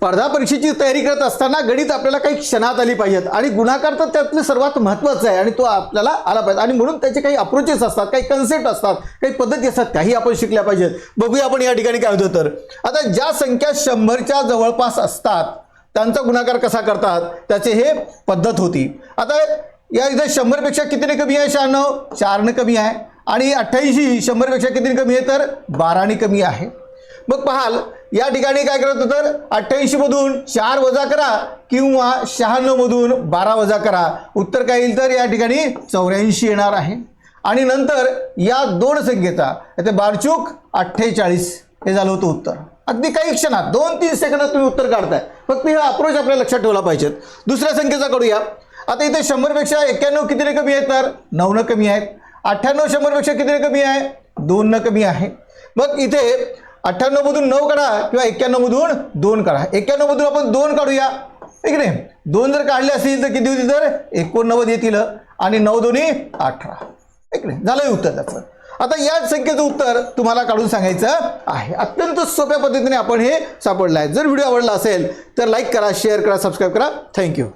स्पर्धा परीक्षेची तयारी करत असताना गणित आपल्याला काही क्षणात आली पाहिजेत आणि गुणाकार तर त्यातलं सर्वात महत्त्वाचं आहे आणि तो आपल्याला आला पाहिजे आणि म्हणून त्याचे काही अप्रोचेस असतात, काही कन्सेप्ट असतात, काही पद्धती असतात, त्याही आपण शिकल्या पाहिजेत. बघूया आपण या ठिकाणी काय होतं. तर आता ज्या संख्या 100च्या जवळपास असतात त्यांचा गुणाकार कसा करतात त्याचे हे पद्धत होती. आता या इथे 100 पेक्षा कितीने कमी आहे? 96. 4ने कमी आहे. आणि 88 100 पेक्षा कितीने कमी आहे? तर 12ने कमी आहे. मग पाहाल या ठिकाणी काय करत होतं, तर 88 मधून 4 वजा करा किंवा 96 मधून 12 वजा करा. उत्तर काय येईल? तर या ठिकाणी 84 येणार आहे. आणि नंतर या दोन संख्येचा इथे बारचूक 48 हे झालं होतं उत्तर. अगदी काही क्षणात 2-3 सेकंदात तुम्ही उत्तर काढताय. फक्त हा अप्रोच आपल्याला लक्षात ठेवला पाहिजे. दुसऱ्या संख्येचा करूया. आता इथे 100 पेक्षा 91 कितीने कमी आहे? तर 9ने कमी आहेत. 98 100 पेक्षा कितीने कमी आहे? 2ने कमी आहे. मग इथे 98 मधून 9 काढा किंवा 91 मधून 2 काढा. 91 मधून आपण 2 काढूया, ठीक नाही? 2 जर काढले असतील तर किती होतील? तर 89 येतील आणि 9 2 18, ठीक नाही? झालं उत्तर त्याचं. आता या संख्येचं उत्तर तुम्हाला काढून सांगायचं आहे. अत्यंत सोप्या पद्धतीने आपण हे सापडलं आहे. जर व्हिडिओ आवडला असेल तर लाईक करा, शेअर करा, सबस्क्राईब करा. थँक्यू.